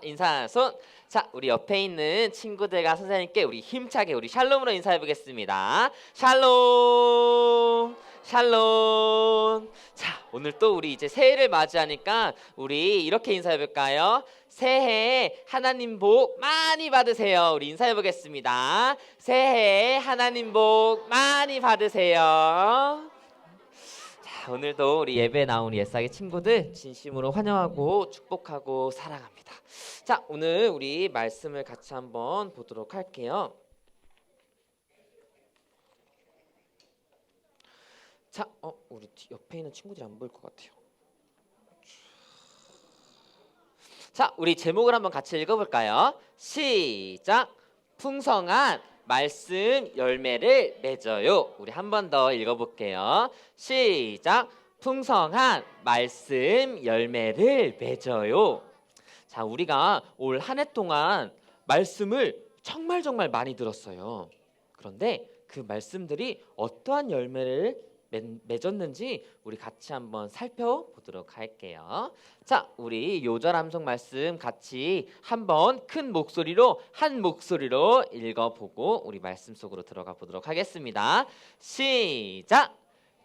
인사 손. 자, 우리 옆에 있는 친구들과 선생님께 우리 힘차게 우리 샬롬으로 인사해 보겠습니다. 샬롬. 샬롬. 자, 오늘 또 우리 이제 새해를 맞이하니까 우리 이렇게 인사해 볼까요? 새해 하나님 복 많이 받으세요. 우리 인사해 보겠습니다. 새해 하나님 복 많이 받으세요. 자, 오늘도 우리 예배에 나온 우리 옛사기 친구들 진심으로 환영하고 축복하고 사랑합니다. 자, 오늘 우리 말씀을 같이 한번 보도록 할게요. 자, 우리 옆에 있는 친구들이 안 보일 것 같아요. 자, 우리 제목을 한번 같이 읽어볼까요? 시작. 풍성한 말씀 열매를 맺어요. 우리 한 번 더 읽어볼게요. 시작. 풍성한 말씀 열매를 맺어요. 자, 우리가 올 한 해 동안 말씀을 정말 많이 들었어요. 그런데 그 말씀들이 어떠한 열매를 맺었는지 우리 같이 한번 살펴보도록 할게요. 자, 우리 요절 함성 말씀 같이 한번 큰 목소리로 한 목소리로 읽어보고 우리 말씀 속으로 들어가 보도록 하겠습니다. 시작.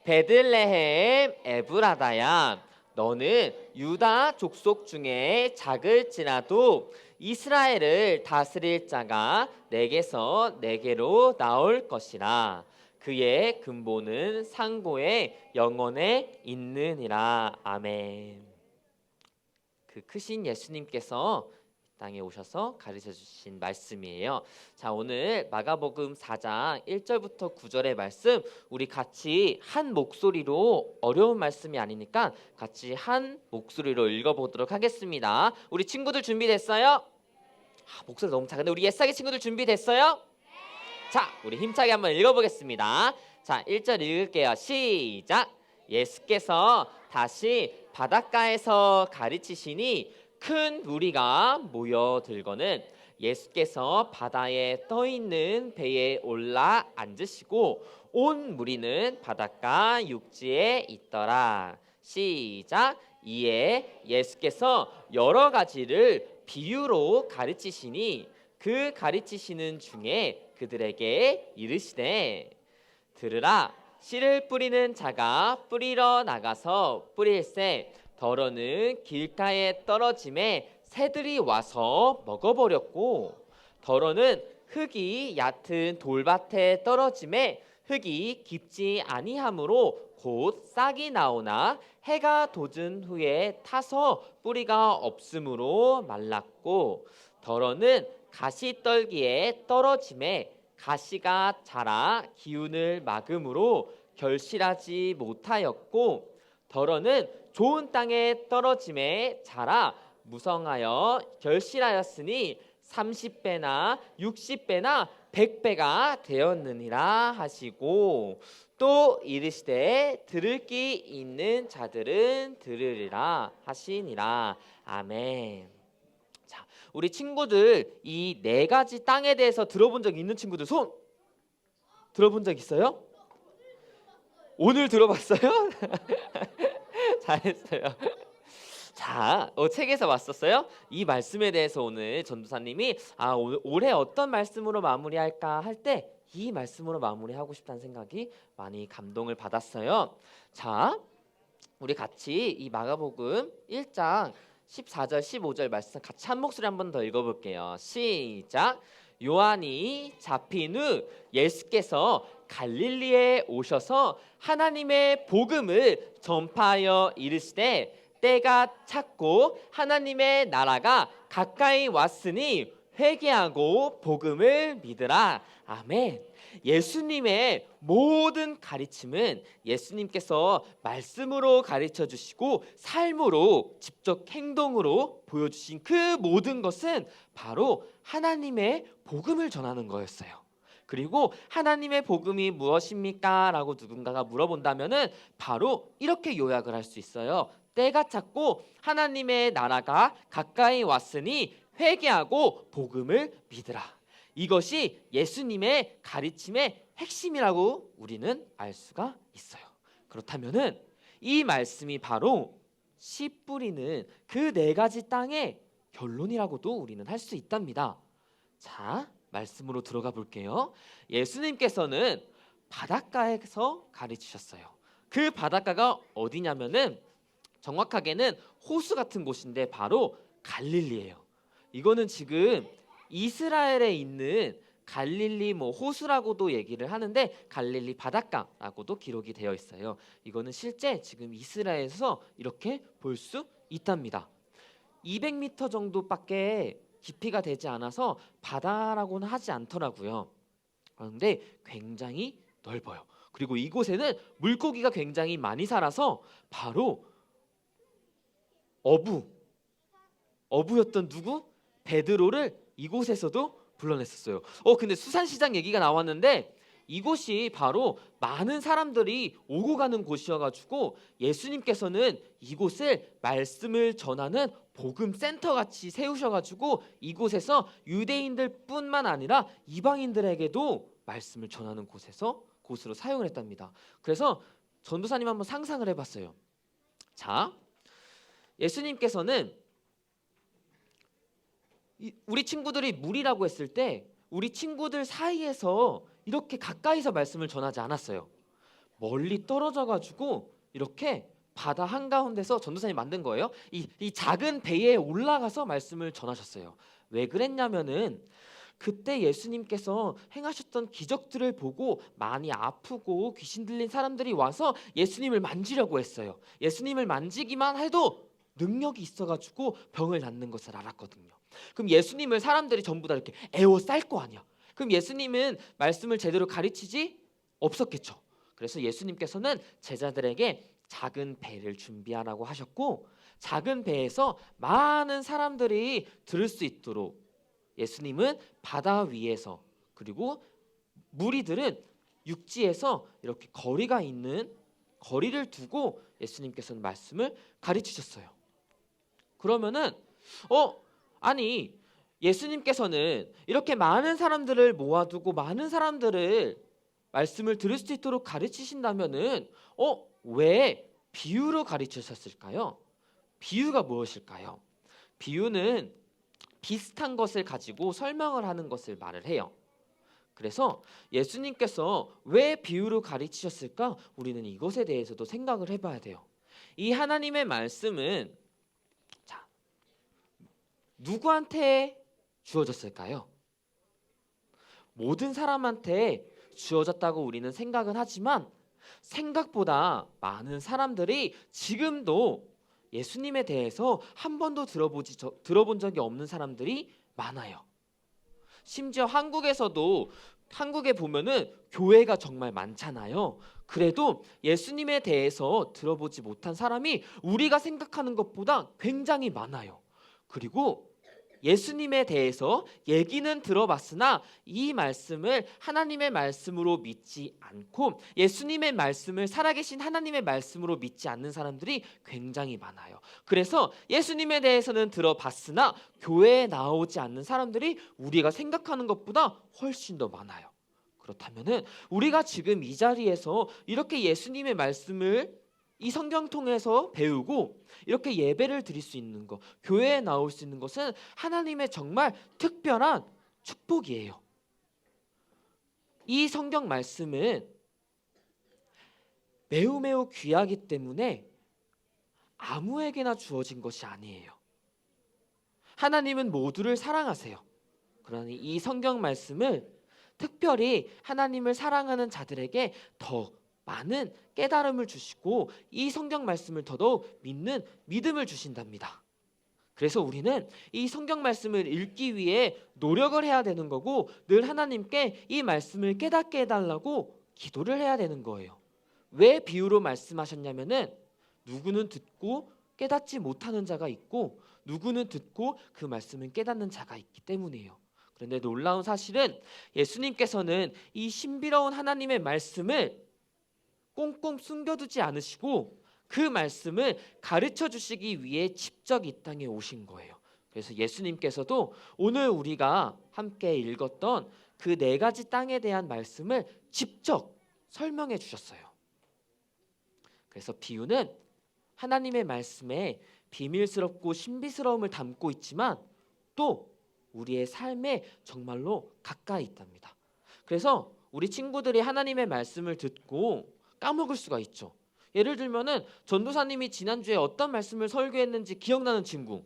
베들레헴 에브라다야, 너는 유다 족속 중에 작을지라도 이스라엘을 다스릴 자가 내게서 내게로 나올 것이라. 그의 근본은 상고의 영원에 있느니라. 아멘. 그 크신 예수님께서 땅에 오셔서 가르쳐 주신 말씀이에요. 자, 오늘 마가복음 4장 1절부터 9절의 말씀 우리 같이 한 목소리로, 어려운 말씀이 아니니까 같이 한 목소리로 읽어보도록 하겠습니다. 우리 친구들 준비됐어요? 목소리 너무 작은데 우리 옛사기 친구들 준비됐어요? 자, 우리 힘차게 한번 읽어보겠습니다. 자, 1절 읽을게요. 시작. 예수께서 다시 바닷가에서 가르치시니 큰 무리가 모여들거늘 예수께서 바다에 떠있는 배에 올라 앉으시고 온 무리는 바닷가 육지에 있더라. 시작. 이에 예수께서 여러 가지를 비유로 가르치시니 그 가르치시는 중에 그들에게 이르시되, 들으라. 씨를 뿌리는 자가 뿌리러 나가서 뿌릴새 더러는 길가에 떨어짐에 새들이 와서 먹어버렸고, 더러는 흙이 얕은 돌밭에 떨어짐에 흙이 깊지 아니하므로 곧 싹이 나오나 해가 돋은 후에 타서 뿌리가 없으므로 말랐고, 더러는 가시떨기에 떨어짐에 가시가 자라 기운을 막음으로 결실하지 못하였고, 더러는 좋은 땅에 떨어짐에 자라 무성하여 결실하였으니 30배나 60배나 100배가 되었느니라 하시고, 또 이르시되 들을 귀 있는 자들은 들으리라 하시니라. 아멘. 자, 우리 친구들 이 네 가지 땅에 대해서 들어본 적 있는 친구들 손 들어본 적 있어요? 오늘 들어봤어요? 잘했어요. 자, 책에서 왔었어요? 이 말씀에 대해서 오늘 전도사님이 오늘 올해 어떤 말씀으로 마무리할까 할 때 이 말씀으로 마무리하고 싶다는 생각이 많이 감동을 받았어요. 자, 우리 같이 이 마가복음 1장 14절 15절 말씀 같이 한 목소리 한 번 더 읽어볼게요. 시작. 요한이 잡힌 후 예수께서 갈릴리에 오셔서 하나님의 복음을 전파하여 이르시되, 때가 찼고 하나님의 나라가 가까이 왔으니 회개하고 복음을 믿으라. 아멘. 예수님의 모든 가르침은 예수님께서 말씀으로 가르쳐 주시고 삶으로 직접 행동으로 보여주신 그 모든 것은 바로 하나님의 복음을 전하는 거였어요. 그리고 하나님의 복음이 무엇입니까? 라고 누군가가 물어본다면은 바로 이렇게 요약을 할 수 있어요. 때가 찼고 하나님의 나라가 가까이 왔으니 회개하고 복음을 믿으라. 이것이 예수님의 가르침의 핵심이라고 우리는 알 수가 있어요. 그렇다면은 이 말씀이 바로 씨 뿌리는 그 네 가지 땅에 결론이라고도 우리는 할 수 있답니다. 자, 말씀으로 들어가 볼게요. 예수님께서는 바닷가에서 가르치셨어요. 그 바닷가가 어디냐면은 정확하게는 호수 같은 곳인데 바로 갈릴리예요. 이거는 지금 이스라엘에 있는 갈릴리 호수라고도 얘기를 하는데 갈릴리 바닷가라고도 기록이 되어 있어요. 이거는 실제 지금 이스라엘에서 이렇게 볼 수 있답니다. 200m 정도밖에 깊이가 되지 않아서 바다라고는 하지 않더라고요. 그런데 굉장히 넓어요. 그리고 이곳에는 물고기가 굉장히 많이 살아서 바로 어부였던 누구? 베드로를 이곳에서도 불러냈었어요. 근데 수산시장 얘기가 나왔는데 이곳이 바로 많은 사람들이 오고 가는 곳이어가지고 예수님께서는 이곳을 말씀을 전하는 복음 센터 같이 세우셔가지고 이곳에서 유대인들뿐만 아니라 이방인들에게도 말씀을 전하는 곳으로 사용을 했답니다. 그래서 전도사님 한번 상상을 해봤어요. 자, 예수님께서는 우리 친구들이 무리라고 했을 때 우리 친구들 사이에서 이렇게 가까이서 말씀을 전하지 않았어요. 멀리 떨어져 가지고 이렇게 바다 한가운데서 전도사님이 만든 거예요. 이 작은 배에 올라가서 말씀을 전하셨어요. 왜 그랬냐면은 그때 예수님께서 행하셨던 기적들을 보고 많이 아프고 귀신 들린 사람들이 와서 예수님을 만지려고 했어요. 예수님을 만지기만 해도 능력이 있어가지고 병을 낫는 것을 알았거든요. 그럼 예수님을 사람들이 전부 다 이렇게 에워쌀 거 아니야. 그럼 예수님은 말씀을 제대로 가르치지 없었겠죠. 그래서 예수님께서는 제자들에게 작은 배를 준비하라고 하셨고 작은 배에서 많은 사람들이 들을 수 있도록 예수님은 바다 위에서 그리고 무리들은 육지에서 이렇게 거리가 있는 거리를 두고 예수님께서는 말씀을 가르치셨어요. 그러면은 아니 예수님께서는 이렇게 많은 사람들을 모아두고 많은 사람들을 말씀을 들을 수 있도록 가르치신다면은 왜 비유로 가르치셨을까요? 비유가 무엇일까요? 비유는 비슷한 것을 가지고 설명을 하는 것을 말을 해요. 그래서 예수님께서 왜 비유로 가르치셨을까? 우리는 이것에 대해서도 생각을 해봐야 돼요. 이 하나님의 말씀은 자, 누구한테 주어졌을까요? 모든 사람한테 주어졌다고 우리는 생각은 하지만 생각보다 많은 사람들이 지금도 예수님에 대해서 한 번도 들어본 적이 없는 사람들이 많아요. 심지어 한국에 보면은 교회가 정말 많잖아요. 그래도 예수님에 대해서 들어보지 못한 사람이 우리가 생각하는 것보다 굉장히 많아요. 그리고 예수님에 대해서 얘기는 들어봤으나 이 말씀을 하나님의 말씀으로 믿지 않고 예수님의 말씀을 살아계신 하나님의 말씀으로 믿지 않는 사람들이 굉장히 많아요. 그래서 예수님에 대해서는 들어봤으나 교회에 나오지 않는 사람들이 우리가 생각하는 것보다 훨씬 더 많아요. 그렇다면은 우리가 지금 이 자리에서 이렇게 예수님의 말씀을 이 성경 통해서 배우고 이렇게 예배를 드릴 수 있는 것, 교회에 나올 수 있는 것은 하나님의 정말 특별한 축복이에요. 이 성경 말씀은 매우 귀하기 때문에 아무에게나 주어진 것이 아니에요. 하나님은 모두를 사랑하세요. 그러니 이 성경 말씀을 특별히 하나님을 사랑하는 자들에게 더 많은 깨달음을 주시고 이 성경 말씀을 더더욱 믿는 믿음을 주신답니다. 그래서 우리는 이 성경 말씀을 읽기 위해 노력을 해야 되는 거고 늘 하나님께 이 말씀을 깨닫게 해달라고 기도를 해야 되는 거예요. 왜 비유로 말씀하셨냐면은 누구는 듣고 깨닫지 못하는 자가 있고 누구는 듣고 그 말씀을 깨닫는 자가 있기 때문이에요. 그런데 놀라운 사실은 예수님께서는 이 신비로운 하나님의 말씀을 꽁꽁 숨겨두지 않으시고 그 말씀을 가르쳐 주시기 위해 직접 이 땅에 오신 거예요. 그래서 예수님께서도 오늘 우리가 함께 읽었던 그 4가지 땅에 대한 말씀을 직접 설명해 주셨어요. 그래서 비유는 하나님의 말씀에 비밀스럽고 신비스러움을 담고 있지만 또 우리의 삶에 정말로 가까이 있답니다. 그래서 우리 친구들이 하나님의 말씀을 듣고 까먹을 수가 있죠. 예를 들면은 전도사님이 지난주에 어떤 말씀을 설교했는지 기억나는 친구.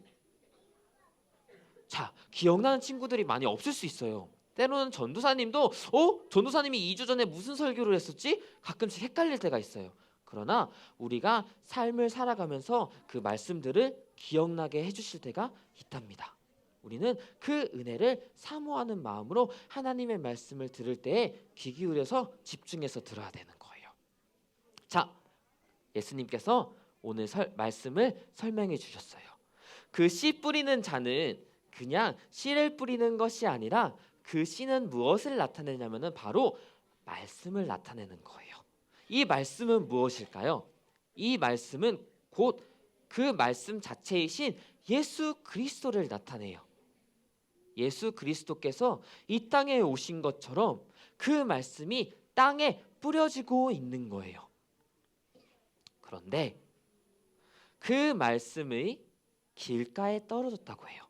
자, 기억나는 친구들이 많이 없을 수 있어요. 때로는 전도사님도 전도사님이 2주 전에 무슨 설교를 했었지? 가끔씩 헷갈릴 때가 있어요. 그러나 우리가 삶을 살아가면서 그 말씀들을 기억나게 해주실 때가 있답니다. 우리는 그 은혜를 사모하는 마음으로 하나님의 말씀을 들을 때에 귀 기울여서 집중해서 들어야 되는 거예요. 자, 예수님께서 오늘 말씀을 설명해 주셨어요. 그 씨 뿌리는 자는 그냥 씨를 뿌리는 것이 아니라 그 씨는 무엇을 나타내냐면은 바로 말씀을 나타내는 거예요. 이 말씀은 무엇일까요? 이 말씀은 곧 그 말씀 자체이신 예수 그리스도를 나타내요. 예수 그리스도께서 이 땅에 오신 것처럼 그 말씀이 땅에 뿌려지고 있는 거예요. 그런데 그 말씀이 길가에 떨어졌다고 해요.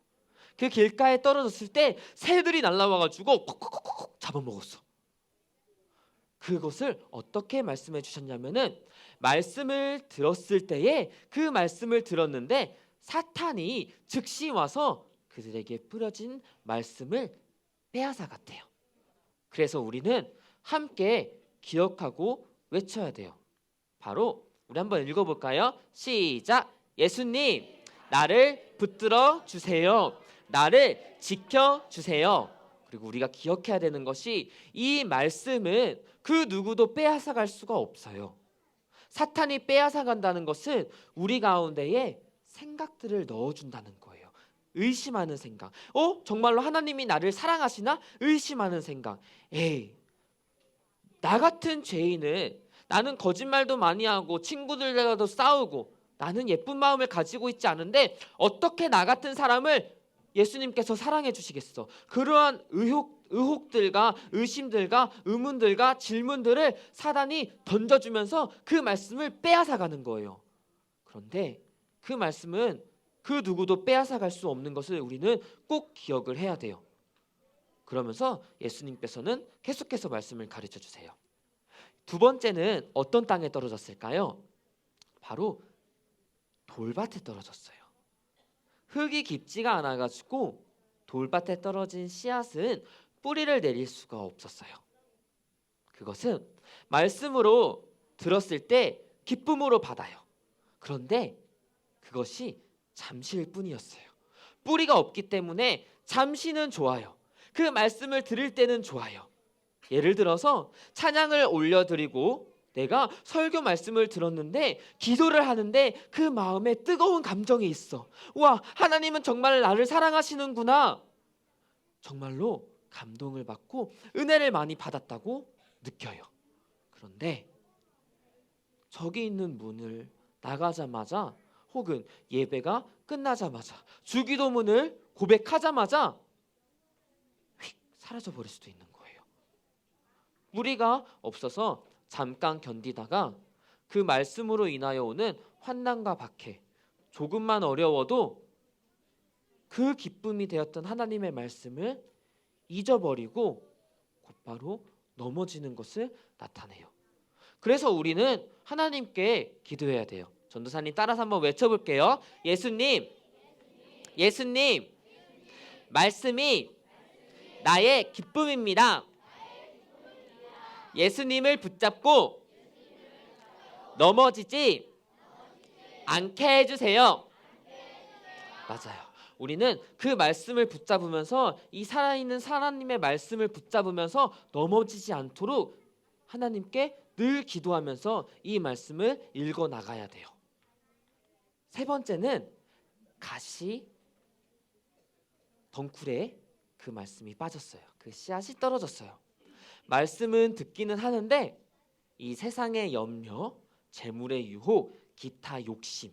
그 길가에 떨어졌을 때 새들이 날라와가지고 콕콕콕콕 잡아먹었어. 그것을 어떻게 말씀해 주셨냐면은 말씀을 들었을 때에 그 말씀을 들었는데 사탄이 즉시 와서 그들에게 뿌려진 말씀을 빼앗아 갔대요. 그래서 우리는 함께 기억하고 외쳐야 돼요. 바로 우리 한번 읽어볼까요? 시작! 예수님, 나를 붙들어 주세요. 나를 지켜 주세요. 그리고 우리가 기억해야 되는 것이 이 말씀은 그 누구도 빼앗아 갈 수가 없어요. 사탄이 빼앗아 간다는 것은 우리 가운데에 생각들을 넣어준다는 거예요. 의심하는 생각. 정말로 하나님이 나를 사랑하시나? 의심하는 생각. 나 같은 죄인은 나는 거짓말도 많이 하고 친구들과도 싸우고 나는 예쁜 마음을 가지고 있지 않은데 어떻게 나 같은 사람을 예수님께서 사랑해 주시겠어? 그러한 의혹들과 의심들과 의문들과 질문들을 사단이 던져주면서 그 말씀을 빼앗아가는 거예요. 그런데 그 말씀은 그 누구도 빼앗아갈 수 없는 것을 우리는 꼭 기억을 해야 돼요. 그러면서 예수님께서는 계속해서 말씀을 가르쳐 주세요. 두 번째는 어떤 땅에 떨어졌을까요? 바로 돌밭에 떨어졌어요. 흙이 깊지가 않아가지고 돌밭에 떨어진 씨앗은 뿌리를 내릴 수가 없었어요. 그것은 말씀으로 들었을 때 기쁨으로 받아요. 그런데 그것이 잠시일 뿐이었어요. 뿌리가 없기 때문에 잠시는 좋아요. 그 말씀을 들을 때는 좋아요. 예를 들어서 찬양을 올려드리고 내가 설교 말씀을 들었는데 기도를 하는데 그 마음에 뜨거운 감정이 있어. 와, 하나님은 정말 나를 사랑하시는구나. 정말로 감동을 받고 은혜를 많이 받았다고 느껴요. 그런데 저기 있는 문을 나가자마자 혹은 예배가 끝나자마자 주기도문을 고백하자마자 휙 사라져 버릴 수도 있는 거예요. 우리가 없어서 잠깐 견디다가 그 말씀으로 인하여 오는 환난과 박해, 조금만 어려워도 그 기쁨이 되었던 하나님의 말씀을 잊어버리고 곧바로 넘어지는 것을 나타내요. 그래서 우리는 하나님께 기도해야 돼요. 전도사님 따라서 한번 외쳐볼게요. 예수님, 예수님, 말씀이 나의 기쁨입니다. 예수님을 붙잡고 넘어지지 않게 해주세요. 맞아요. 우리는 그 말씀을 붙잡으면서 이 살아있는 하나님의 말씀을 붙잡으면서 넘어지지 않도록 하나님께 늘 기도하면서 이 말씀을 읽어 나가야 돼요. 세 번째는 가시 덩굴에 그 말씀이 빠졌어요. 그 씨앗이 떨어졌어요. 말씀은 듣기는 하는데 이 세상의 염려, 재물의 유혹, 기타 욕심,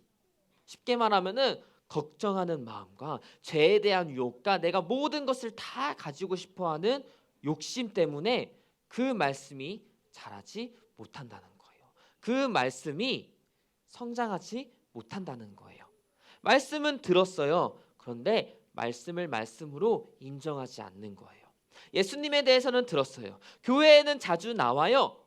쉽게 말하면은 걱정하는 마음과 죄에 대한 유혹과 내가 모든 것을 다 가지고 싶어하는 욕심 때문에 그 말씀이 자라지 못한다는 거예요. 그 말씀이 성장하지 못한다는 거예요. 말씀은 들었어요. 그런데 말씀을 말씀으로 인정하지 않는 거예요. 예수님에 대해서는 들었어요. 교회에는 자주 나와요.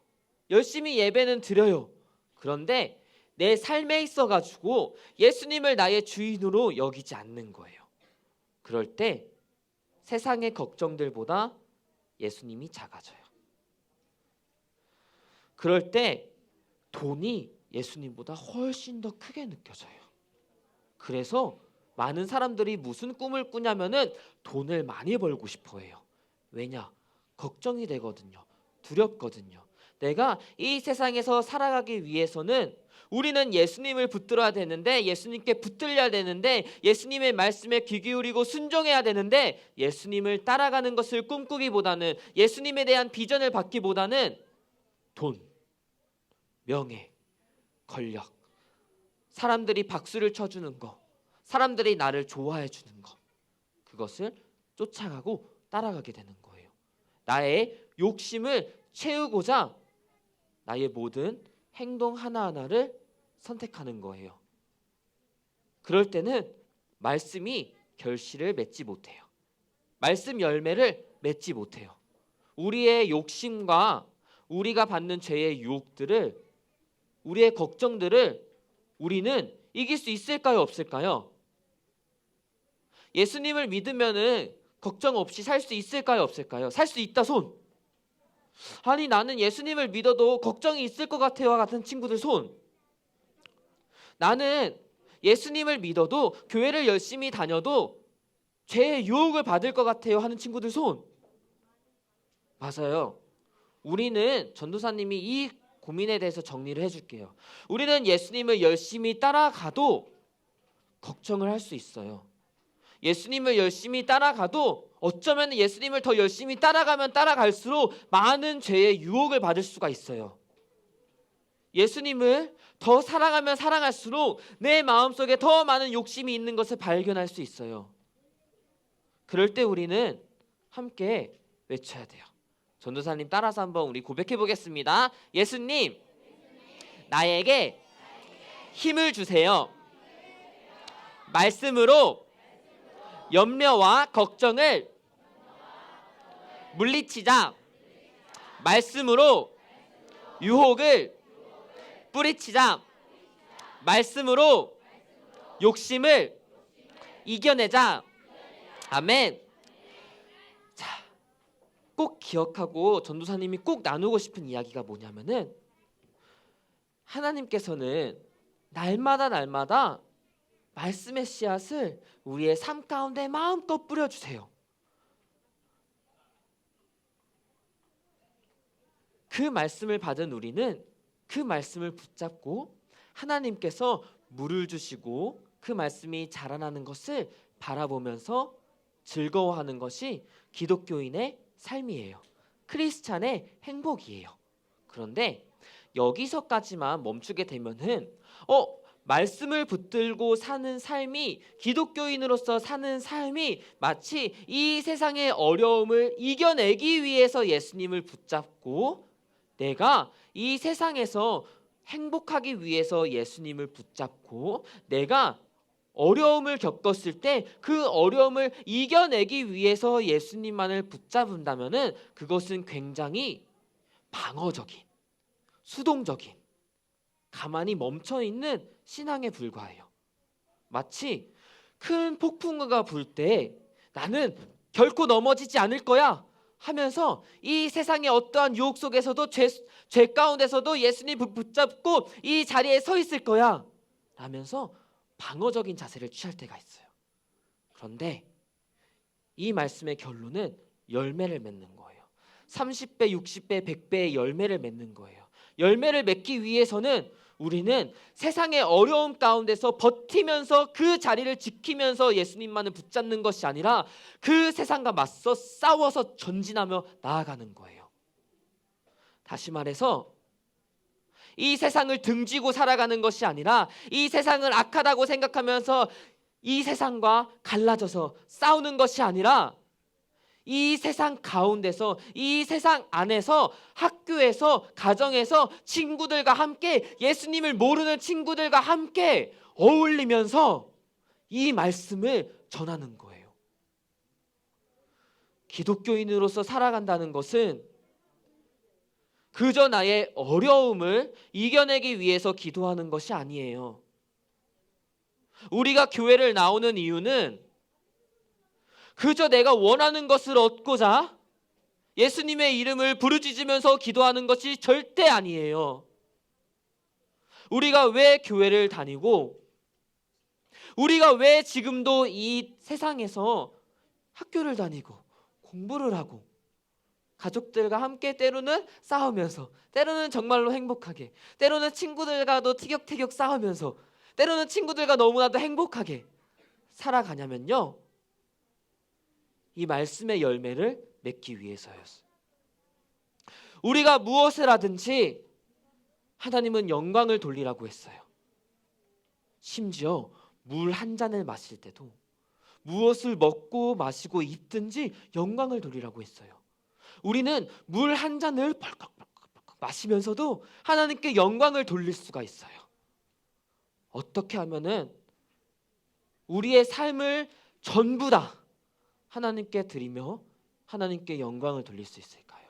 열심히 예배는 드려요. 그런데 내 삶에 있어가지고 예수님을 나의 주인으로 여기지 않는 거예요. 그럴 때 세상의 걱정들보다 예수님이 작아져요. 그럴 때 돈이 예수님보다 훨씬 더 크게 느껴져요. 그래서 많은 사람들이 무슨 꿈을 꾸냐면은 돈을 많이 벌고 싶어 해요. 왜냐? 걱정이 되거든요. 두렵거든요. 내가 이 세상에서 살아가기 위해서는 우리는 예수님을 붙들어야 되는데, 예수님께 붙들려야 되는데, 예수님의 말씀에 귀 기울이고 순종해야 되는데, 예수님을 따라가는 것을 꿈꾸기보다는, 예수님에 대한 비전을 받기보다는 돈, 명예, 권력, 사람들이 박수를 쳐주는 거, 사람들이 나를 좋아해 주는 거, 그것을 쫓아가고 따라가게 되는 거예요. 나의 욕심을 채우고자 나의 모든 행동 하나하나를 선택하는 거예요. 그럴 때는 말씀이 결실을 맺지 못해요. 말씀 열매를 맺지 못해요. 우리의 욕심과 우리가 받는 죄의 유혹들을, 우리의 걱정들을 우리는 이길 수 있을까요, 없을까요? 예수님을 믿으면은 걱정 없이 살 수 있을까요, 없을까요? 살 수 있다 손. 아니 나는 예수님을 믿어도 걱정이 있을 것 같아요 같은 친구들 손. 나는 예수님을 믿어도 교회를 열심히 다녀도 죄의 유혹을 받을 것 같아요 하는 친구들 손. 맞아요. 우리는 전도사님이 이 고민에 대해서 정리를 해줄게요. 우리는 예수님을 열심히 따라가도 걱정을 할 수 있어요. 예수님을 열심히 따라가도 어쩌면 예수님을 더 열심히 따라가면 따라갈수록 많은 죄의 유혹을 받을 수가 있어요. 예수님을 더 사랑하면 사랑할수록 내 마음속에 더 많은 욕심이 있는 것을 발견할 수 있어요. 그럴 때 우리는 함께 외쳐야 돼요. 전도사님 따라서 한번 우리 고백해 보겠습니다. 예수님, 나에게 힘을 주세요. 말씀으로 염려와 걱정을 물리치자. 말씀으로 유혹을 뿌리치자. 말씀으로 욕심을 이겨내자. 아멘. 자, 꼭 기억하고 전도사님이 꼭 나누고 싶은 이야기가 뭐냐면은, 하나님께서는 날마다 말씀의 씨앗을 우리의 삶 가운데 마음껏 뿌려주세요. 그 말씀을 받은 우리는 그 말씀을 붙잡고 하나님께서 물을 주시고 그 말씀이 자라나는 것을 바라보면서 즐거워하는 것이 기독교인의 삶이에요. 크리스찬의 행복이에요. 그런데 여기서까지만 멈추게 되면은 말씀을 붙들고 사는 삶이, 기독교인으로서 사는 삶이 마치 이 세상의 어려움을 이겨내기 위해서 예수님을 붙잡고, 내가 이 세상에서 행복하기 위해서 예수님을 붙잡고, 내가 어려움을 겪었을 때 그 어려움을 이겨내기 위해서 예수님만을 붙잡는다면은 그것은 굉장히 방어적인, 수동적인, 가만히 멈춰있는 신앙에 불과해요. 마치 큰 폭풍우가 불 때 나는 결코 넘어지지 않을 거야 하면서 이 세상의 어떠한 유혹 속에서도 죄 가운데서도 예수님 붙잡고 이 자리에 서 있을 거야 라면서 방어적인 자세를 취할 때가 있어요. 그런데 이 말씀의 결론은 열매를 맺는 거예요. 30배, 60배, 100배의 열매를 맺는 거예요. 열매를 맺기 위해서는 우리는 세상의 어려움 가운데서 버티면서 그 자리를 지키면서 예수님만을 붙잡는 것이 아니라 그 세상과 맞서 싸워서 전진하며 나아가는 거예요. 다시 말해서 이 세상을 등지고 살아가는 것이 아니라 이 세상을 악하다고 생각하면서 이 세상과 갈라져서 싸우는 것이 아니라 이 세상 가운데서, 이 세상 안에서, 학교에서, 가정에서 친구들과 함께, 예수님을 모르는 친구들과 함께 어울리면서 이 말씀을 전하는 거예요. 기독교인으로서 살아간다는 것은 그저 나의 어려움을 이겨내기 위해서 기도하는 것이 아니에요. 우리가 교회를 나오는 이유는 그저 내가 원하는 것을 얻고자 예수님의 이름을 부르짖으면서 기도하는 것이 절대 아니에요. 우리가 왜 교회를 다니고 우리가 왜 지금도 이 세상에서 학교를 다니고 공부를 하고 가족들과 함께 때로는 싸우면서 때로는 정말로 행복하게 때로는 친구들과도 티격태격 싸우면서 때로는 친구들과 너무나도 행복하게 살아가냐면요, 이 말씀의 열매를 맺기 위해서였어요. 우리가 무엇을 하든지 하나님은 영광을 돌리라고 했어요. 심지어 물 한 잔을 마실 때도 무엇을 먹고 마시고 입든지 영광을 돌리라고 했어요. 우리는 물 한 잔을 벌컥벌컥 마시면서도 하나님께 영광을 돌릴 수가 있어요. 어떻게 하면은 우리의 삶을 전부 다 하나님께 드리며 하나님께 영광을 돌릴 수 있을까요?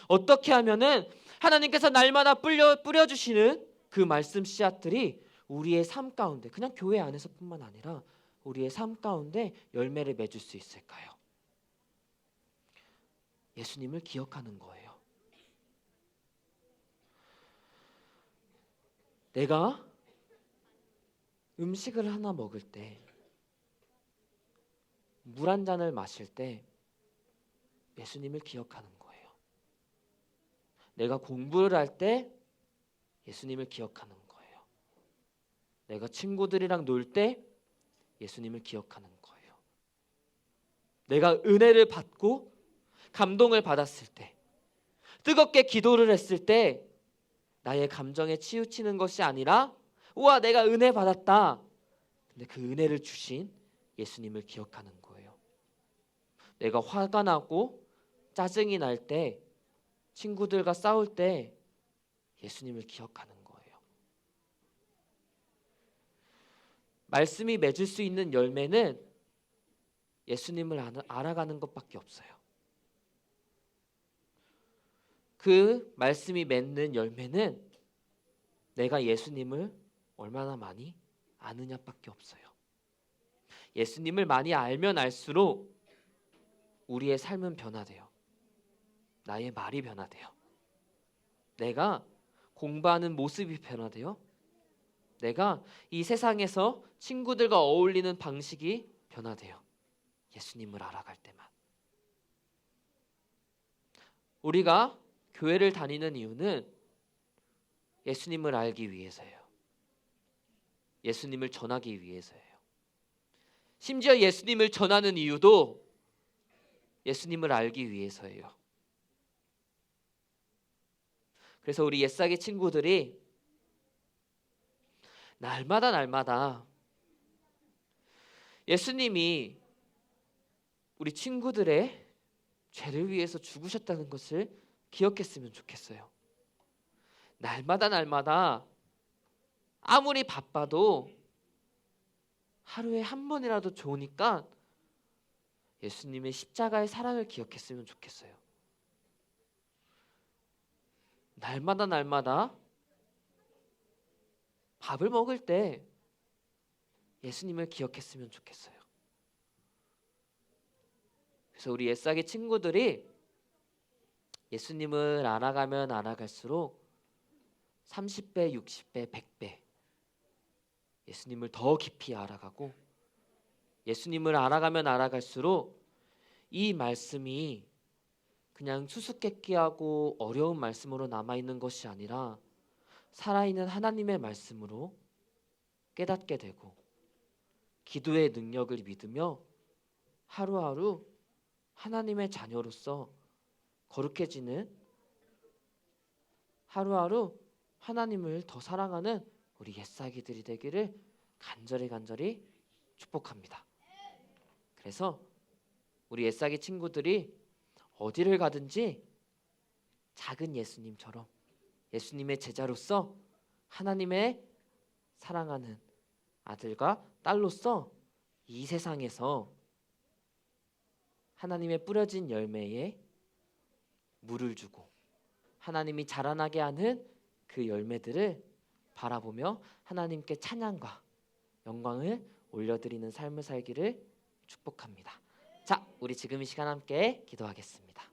어떻게 하면은 하나님께서 날마다 뿌려주시는 그 말씀 씨앗들이 우리의 삶 가운데, 그냥 교회 안에서뿐만 아니라 우리의 삶 가운데 열매를 맺을 수 있을까요? 예수님을 기억하는 거예요. 내가 음식을 하나 먹을 때, 물 한 잔을 마실 때 예수님을 기억하는 거예요. 내가 공부를 할 때 예수님을 기억하는 거예요. 내가 친구들이랑 놀 때 예수님을 기억하는 거예요. 내가 은혜를 받고 감동을 받았을 때, 뜨겁게 기도를 했을 때 나의 감정에 치우치는 것이 아니라 우와, 내가 은혜 받았다. 근데 그 은혜를 주신 예수님을 기억하는 거예요. 내가 화가 나고 짜증이 날 때, 친구들과 싸울 때 예수님을 기억하는 거예요. 말씀이 맺을 수 있는 열매는 예수님을 알아가는 것밖에 없어요. 그 말씀이 맺는 열매는 내가 예수님을 얼마나 많이 아느냐밖에 없어요. 예수님을 많이 알면 알수록 우리의 삶은 변화돼요. 나의 말이 변화돼요. 내가 공부하는 모습이 변화돼요. 내가 이 세상에서 친구들과 어울리는 방식이 변화돼요. 예수님을 알아갈 때만. 우리가 교회를 다니는 이유는 예수님을 알기 위해서예요. 예수님을 전하기 위해서예요. 심지어 예수님을 전하는 이유도 예수님을 알기 위해서예요. 그래서 우리 옛사기 친구들이 날마다 예수님이 우리 친구들의 죄를 위해서 죽으셨다는 것을 기억했으면 좋겠어요. 날마다 아무리 바빠도 하루에 한 번이라도 좋으니까 예수님의 십자가의 사랑을 기억했으면 좋겠어요. 날마다 밥을 먹을 때 예수님을 기억했으면 좋겠어요. 그래서 우리 옛사기 친구들이 예수님을 알아가면 알아갈수록 30배, 60배, 100배 예수님을 더 깊이 알아가고, 예수님을 알아가면 알아갈수록 이 말씀이 그냥 수수께끼하고 어려운 말씀으로 남아있는 것이 아니라 살아있는 하나님의 말씀으로 깨닫게 되고, 기도의 능력을 믿으며 하루하루 하나님의 자녀로서 거룩해지는, 하루하루 하나님을 더 사랑하는 우리 옛사기들이 되기를 간절히 축복합니다. 그래서 우리 옛사기 친구들이 어디를 가든지 작은 예수님처럼 예수님의 제자로서 하나님의 사랑하는 아들과 딸로서 이 세상에서 하나님의 뿌려진 열매에 물을 주고 하나님이 자라나게 하는 그 열매들을 바라보며 하나님께 찬양과 영광을 올려드리는 삶을 살기를 축복합니다. 자, 우리 지금 이 시간 함께 기도하겠습니다.